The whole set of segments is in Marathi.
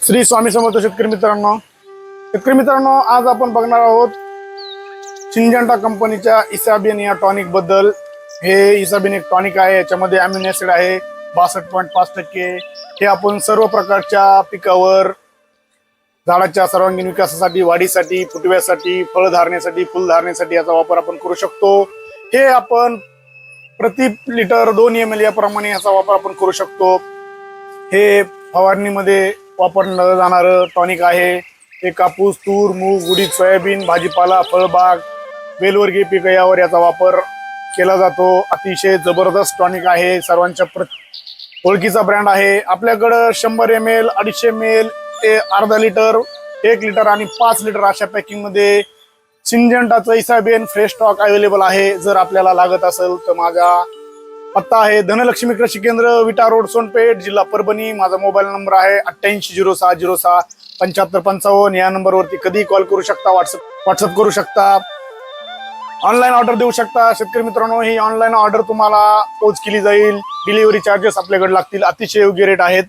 श्री स्वामी समर्थ शेतकरी मित्रांनो आज आपण बघणार आहोत सिंजंटा कंपनीच्या इसाबिन या टॉनिक बद्दल। हे इसाबिन एक टॉनिक आहे, याच्यामध्ये अमिनो ऍसिड आहे 62.5%। हे आपण सर्व प्रकारच्या पिकावर झाडाच्या सर्वांगीण विकासासाठी, वाढीसाठी, फुटव्यासाठी, फळ धारणेसाठी, फुल धारणेसाठी याचा वापर आपण करू शकतो। हे आपण प्रति लिटर 2 ml याप्रमाणे याचा वापर आपण करू शकतो। हे फवारणीमध्ये वापरलं जाणारं टॉनिक आहे। हे कापूस, तूर, मूग, उडीद, सोयाबीन, भाजीपाला, फळबाग, वेलवर्गीय पिक यावर याचा वापर केला जातो। अतिशय जबरदस्त टॉनिक आहे, सर्वांच्या ओळखीचा ब्रँड आहे। आपल्याकडं 100 ml, 250 ml, ते अर्धा लिटर, 1 लिटर आणि 5 लिटर अशा पॅकिंग मध्ये सिंजंटाचं इसाबिन फ्रेश स्टॉक अवेलेबल आहे। जर आपल्याला लागत असेल तर माझा पत्ता आहे धनलक्ष्मी कृषी केंद्र, विटा रोड, सोनपेठ, जिल्हा परभणी। माझा मोबाईल नंबर आहे 8806067555। या नंबरवरती कधी कॉल करू शकता, व्हॉट्सअप करू शकता, ऑनलाईन ऑर्डर देऊ शकता। शेतकरी मित्रांनो, ही ऑनलाईन ऑर्डर तुम्हाला पोच केली जाईल। डिलिव्हरी चार्जेस आपल्याकडे लागतील, अतिशय योग्य रेट आहेत।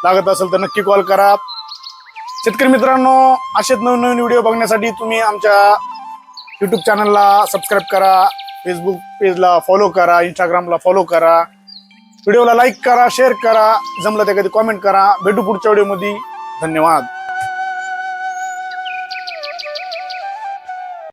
लागत असेल तर नक्की कॉल करा। शेतकरी मित्रांनो, असेच नवीन व्हिडिओ बघण्यासाठी तुम्ही आमच्या यूट्यूब चॅनलला सबस्क्राईब करा, फेसबुक पेजला फॉलो करा, इंस्टाग्रामला फॉलो करा, व्हिडिओला लाईक करा, शेअर करा, जमलं तर कधी कॉमेंट करा। भेटू पुढच्या व्हिडिओमध्ये। धन्यवाद।